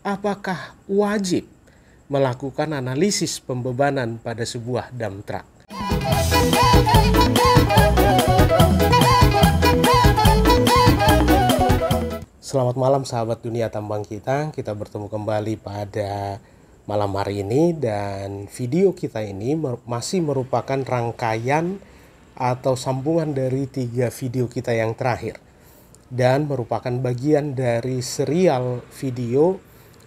apakah wajib melakukan analisis pembebanan pada sebuah dump truck? Selamat malam sahabat dunia tambang kita bertemu kembali pada malam hari ini, dan video kita ini masih merupakan rangkaian atau sambungan dari 3 video kita yang terakhir, dan merupakan bagian dari serial video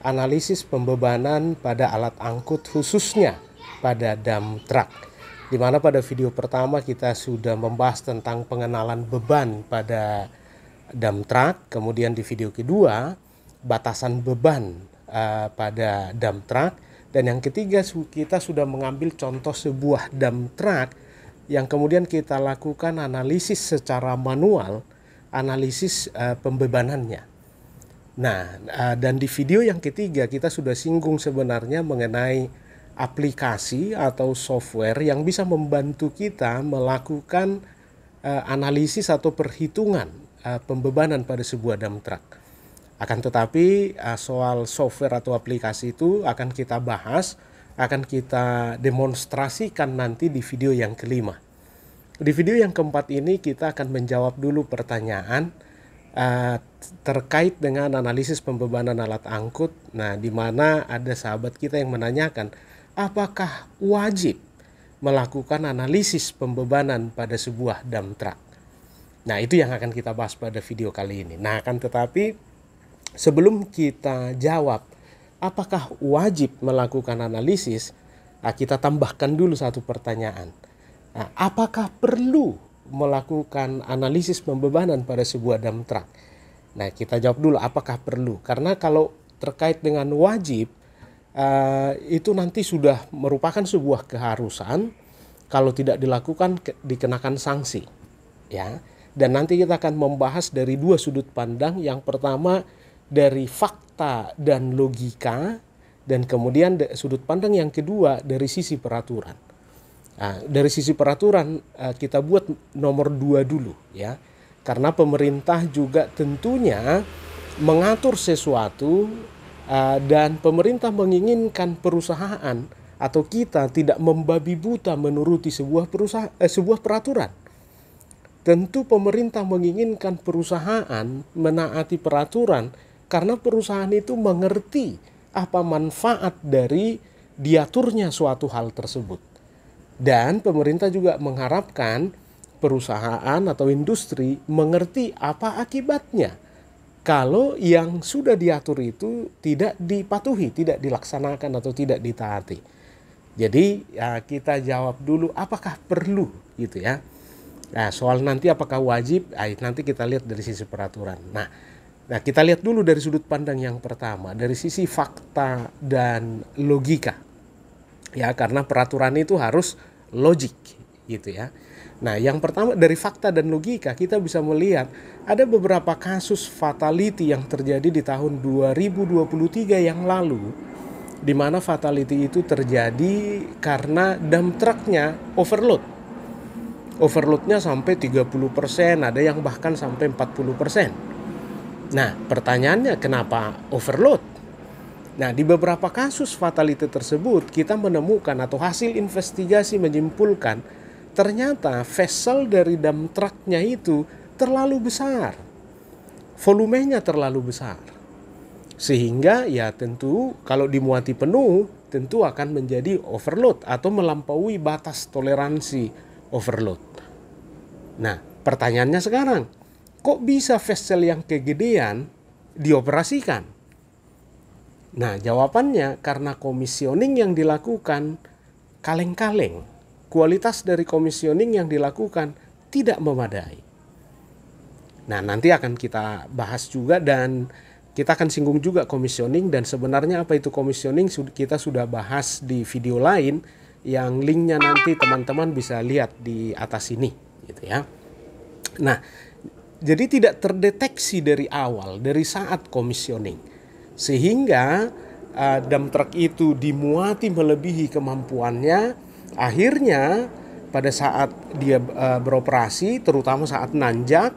analisis pembebanan pada alat angkut khususnya pada dump truck, di mana pada video pertama kita sudah membahas tentang pengenalan beban pada dump truck. Kemudian di video kedua batasan beban pada dump truck, dan yang ketiga kita sudah mengambil contoh sebuah dump truck yang kemudian kita lakukan analisis secara manual, analisis pembebanannya. Nah, dan di video yang ketiga kita sudah singgung sebenarnya mengenai aplikasi atau software yang bisa membantu kita melakukan analisis atau perhitungan pembebanan pada sebuah dump truck. Akan tetapi soal software atau aplikasi itu akan kita bahas, akan kita demonstrasikan nanti di video yang kelima. Di video yang keempat ini kita akan menjawab dulu pertanyaan terkait dengan analisis pembebanan alat angkut. Nah, di mana ada sahabat kita yang menanyakan, apakah wajib melakukan analisis pembebanan pada sebuah dump truck? Nah, itu yang akan kita bahas pada video kali ini. Nah, akan tetapi sebelum kita jawab apakah wajib melakukan analisis, kita tambahkan dulu satu pertanyaan. Nah, apakah perlu melakukan analisis pembebanan pada sebuah dump truck? Nah, kita jawab dulu apakah perlu. Karena kalau terkait dengan wajib, itu nanti sudah merupakan sebuah keharusan. Kalau tidak dilakukan dikenakan sanksi, ya. Dan nanti kita akan membahas dari 2 sudut pandang. Yang pertama dari fakta dan logika, dan kemudian sudut pandang yang kedua dari sisi peraturan. Nah, dari sisi peraturan kita buat nomor 2 dulu, ya. Karena pemerintah juga tentunya mengatur sesuatu, dan pemerintah menginginkan perusahaan atau kita tidak membabi buta menuruti sebuah peraturan. Tentu pemerintah menginginkan perusahaan menaati peraturan karena perusahaan itu mengerti apa manfaat dari diaturnya suatu hal tersebut. Dan pemerintah juga mengharapkan perusahaan atau industri mengerti apa akibatnya kalau yang sudah diatur itu tidak dipatuhi, tidak dilaksanakan atau tidak ditaati. Jadi ya, kita jawab dulu apakah perlu, gitu ya. Nah, soal nanti apakah wajib, nanti kita lihat dari sisi peraturan. Nah, kita lihat dulu dari sudut pandang yang pertama, dari sisi fakta dan logika. Ya, karena peraturan itu harus logik, gitu ya. Nah, yang pertama dari fakta dan logika kita bisa melihat ada beberapa kasus fatality yang terjadi di tahun 2023 yang lalu, di mana fatality itu terjadi karena dump trucknya overload. Overloadnya sampai 30%, ada yang bahkan sampai 40%. Nah, pertanyaannya kenapa overload? Nah, di beberapa kasus fatality tersebut kita menemukan atau hasil investigasi menyimpulkan ternyata vessel dari dump trucknya itu terlalu besar. Volumenya terlalu besar. Sehingga ya tentu kalau dimuati penuh tentu akan menjadi overload atau melampaui batas toleransi overload. Nah, pertanyaannya sekarang, kok bisa vessel yang kegedean dioperasikan? Nah, jawabannya karena komisioning yang dilakukan kaleng-kaleng. Kualitas dari komisioning yang dilakukan tidak memadai. Nah, nanti akan kita bahas juga, dan kita akan singgung juga komisioning, dan sebenarnya apa itu komisioning kita sudah bahas di video lain yang linknya nanti teman-teman bisa lihat di atas ini, gitu ya. Nah, jadi tidak terdeteksi dari awal, dari saat komisioning. Sehingga dump truck itu dimuati melebihi kemampuannya. Akhirnya pada saat dia beroperasi, terutama saat nanjak,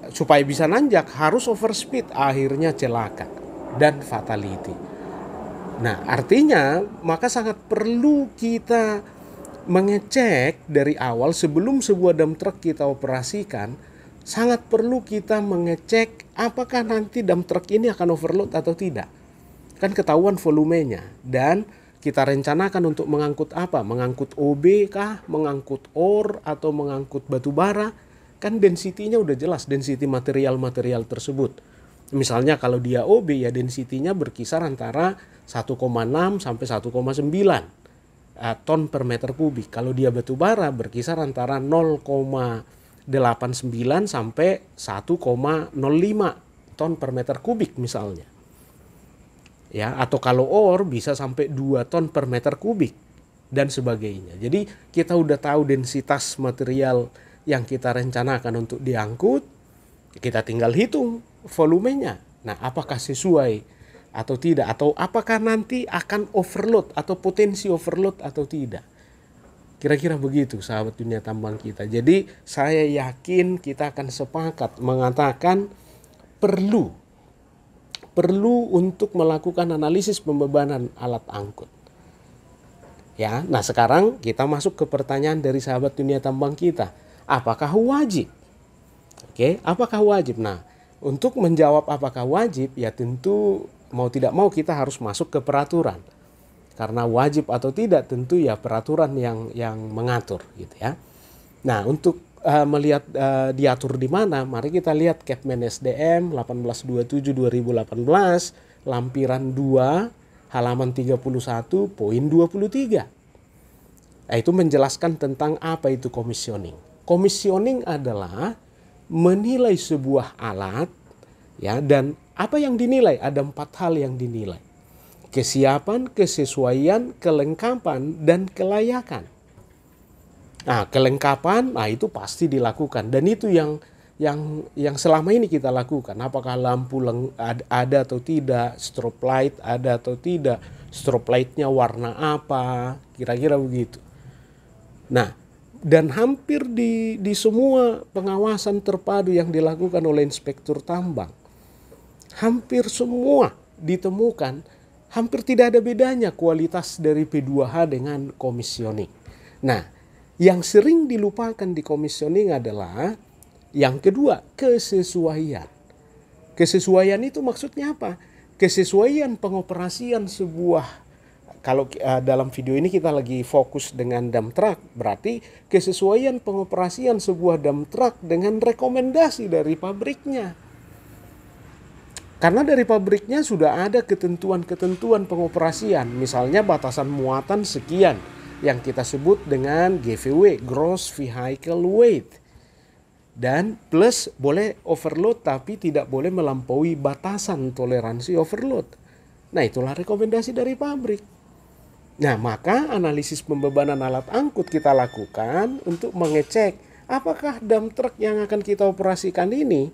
supaya bisa nanjak harus overspeed, akhirnya celaka. dan fatality. Nah, artinya maka sangat perlu kita mengecek dari awal sebelum sebuah dump truck kita operasikan. Sangat perlu kita mengecek apakah nanti dump truck ini akan overload atau tidak. Kan ketahuan volumenya, dan kita rencanakan untuk mengangkut apa? Mengangkut OB kah? Mengangkut ore atau mengangkut batu bara? Kan density-nya udah jelas, density material-material tersebut. Misalnya kalau dia OB ya density-nya berkisar antara 1,6 sampai 1,9 ton per meter kubik. Kalau dia batu bara berkisar antara 0,89 sampai 1,05 ton per meter kubik misalnya. Ya, atau kalau ore bisa sampai 2 ton per meter kubik dan sebagainya. Jadi kita udah tahu densitas material yang kita rencanakan untuk diangkut, kita tinggal hitung volumenya. Nah, apakah sesuai atau tidak, atau apakah nanti akan overload atau potensi overload atau tidak. Kira-kira begitu sahabat dunia tambang kita. Jadi saya yakin kita akan sepakat mengatakan perlu untuk melakukan analisis pembebanan alat angkut. Ya, nah sekarang kita masuk ke pertanyaan dari sahabat dunia tambang kita. Apakah wajib? Oke, apakah wajib? Nah, untuk menjawab apakah wajib, ya tentu mau tidak mau kita harus masuk ke peraturan. Karena wajib atau tidak tentu ya peraturan yang mengatur gitu ya. Nah, untuk melihat diatur di mana, mari kita lihat Kepmen SDM 1827/2018 lampiran 2 halaman 31.23. Nah, itu menjelaskan tentang apa itu commissioning. Commissioning adalah menilai sebuah alat, ya, dan apa yang dinilai? Ada 4 hal yang dinilai. Kesiapan, kesesuaian, kelengkapan, dan kelayakan. Nah, kelengkapan, nah itu pasti dilakukan, dan itu yang selama ini kita lakukan. Apakah lampu ada atau tidak, strobe light ada atau tidak, strobe lightnya warna apa, kira-kira begitu. Nah, dan hampir di semua pengawasan terpadu yang dilakukan oleh inspektur tambang, hampir semua ditemukan, hampir tidak ada bedanya kualitas dari P2H dengan commissioning. Nah, yang sering dilupakan di commissioning adalah yang kedua, kesesuaian. Kesesuaian itu maksudnya apa? Kesesuaian pengoperasian sebuah, kalau dalam video ini kita lagi fokus dengan dump truck, berarti kesesuaian pengoperasian sebuah dump truck dengan rekomendasi dari pabriknya. Karena dari pabriknya sudah ada ketentuan-ketentuan pengoperasian, misalnya batasan muatan sekian yang kita sebut dengan GVW, Gross Vehicle Weight. Dan plus boleh overload tapi tidak boleh melampaui batasan toleransi overload. Nah, itulah rekomendasi dari pabrik. Nah, maka analisis pembebanan alat angkut kita lakukan untuk mengecek apakah dump truck yang akan kita operasikan ini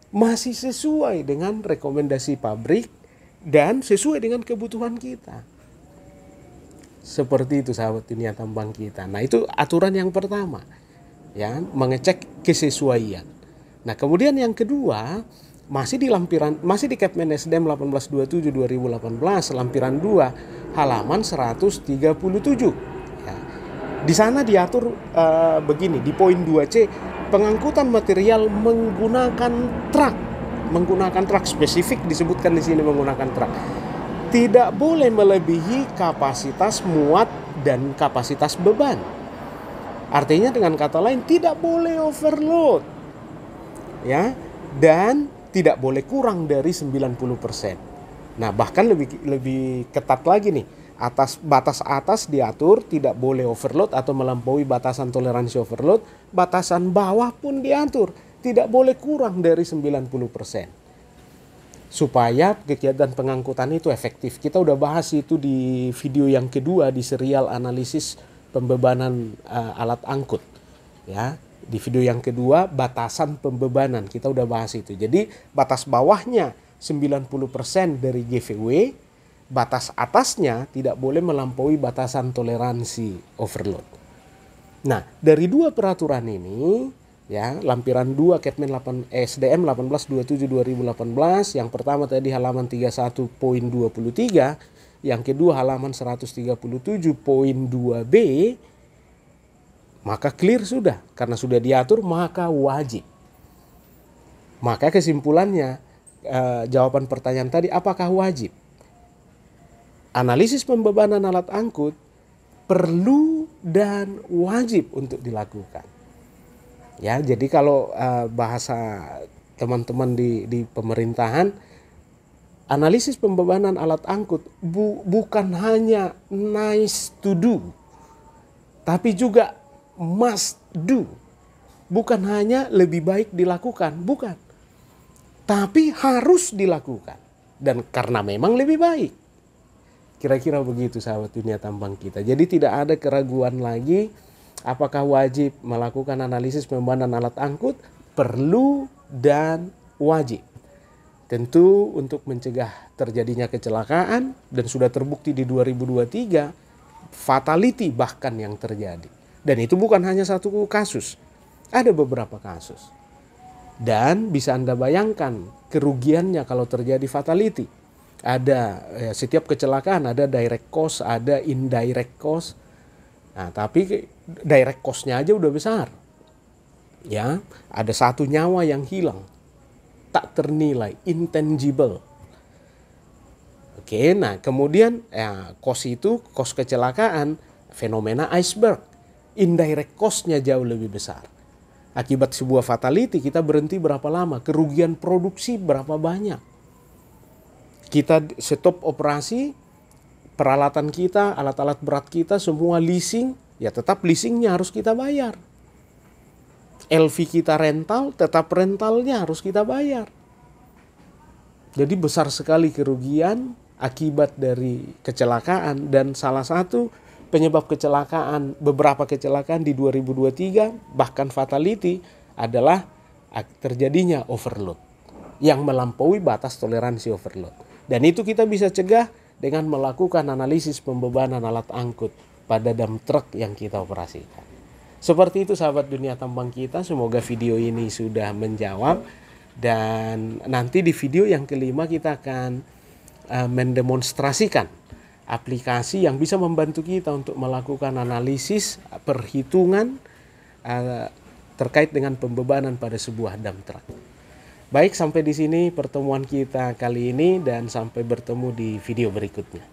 masih sesuai dengan rekomendasi pabrik dan sesuai dengan kebutuhan kita. Seperti itu sahabat dunia tambang kita. Nah, itu aturan yang pertama, ya, mengecek kesesuaian. Nah, kemudian yang kedua, masih di Kepmen SDM 1827/2018 lampiran 2 halaman 137. Ya. Di sana diatur begini, di poin 2C, pengangkutan material menggunakan truk spesifik disebutkan di sini menggunakan truk. Tidak boleh melebihi kapasitas muat dan kapasitas beban. Artinya dengan kata lain tidak boleh overload. Ya, dan tidak boleh kurang dari 90%. Nah, bahkan lebih ketat lagi nih. Batas atas diatur tidak boleh overload atau melampaui batasan toleransi overload. Batasan bawah pun diatur tidak boleh kurang dari 90%. Supaya kegiatan pengangkutan itu efektif. Kita udah bahas itu di video yang kedua di serial analisis pembebanan alat angkut. Ya. Di video yang kedua, batasan pembebanan, kita udah bahas itu. Jadi batas bawahnya 90% dari GVW, batas atasnya tidak boleh melampaui batasan toleransi overload. Nah, dari dua peraturan ini, Ya, lampiran 2 Kepmen SDM 1827/2018. Yang pertama tadi halaman 31.23, yang kedua halaman 137.2b, maka clear sudah. Karena sudah diatur, maka wajib. Maka kesimpulannya, jawaban pertanyaan tadi, apakah wajib? Analisis pembebanan alat angkut perlu dan wajib untuk dilakukan. Ya, jadi kalau bahasa teman-teman di pemerintahan, analisis pembebanan alat angkut bukan hanya nice to do, tapi juga must do. Bukan hanya lebih baik dilakukan, bukan. Tapi harus dilakukan. Dan karena memang lebih baik. Kira-kira begitu sahabat dunia tambang kita. Jadi tidak ada keraguan lagi. Apakah wajib melakukan analisis pembebanan alat angkut? Perlu dan wajib. Tentu untuk mencegah terjadinya kecelakaan, dan sudah terbukti di 2023, fatality bahkan yang terjadi. Dan itu bukan hanya satu kasus, ada beberapa kasus. Dan bisa Anda bayangkan kerugiannya kalau terjadi fatality. Ada setiap kecelakaan ada direct cost, ada indirect cost. Nah, tapi direct cost-nya aja udah besar. Ya, ada satu nyawa yang hilang, tak ternilai, intangible. Oke, nah kemudian cost itu, cost kecelakaan, fenomena iceberg. Indirect cost-nya jauh lebih besar. Akibat sebuah fatality kita berhenti berapa lama, kerugian produksi berapa banyak. Kita stop operasi, peralatan kita, alat-alat berat kita semua leasing, ya tetap leasingnya harus kita bayar. LV kita rental, tetap rentalnya harus kita bayar. Jadi besar sekali kerugian akibat dari kecelakaan, dan salah satu penyebab kecelakaan, beberapa kecelakaan di 2023 bahkan fatality adalah terjadinya overload yang melampaui batas toleransi overload. Dan itu kita bisa cegah dengan melakukan analisis pembebanan alat angkut pada dump truck yang kita operasikan. Seperti itu sahabat dunia tambang kita, semoga video ini sudah menjawab. Dan nanti di video yang kelima kita akan mendemonstrasikan aplikasi yang bisa membantu kita untuk melakukan analisis perhitungan terkait dengan pembebanan pada sebuah dump truck. Baik, sampai di sini pertemuan kita kali ini, dan sampai bertemu di video berikutnya.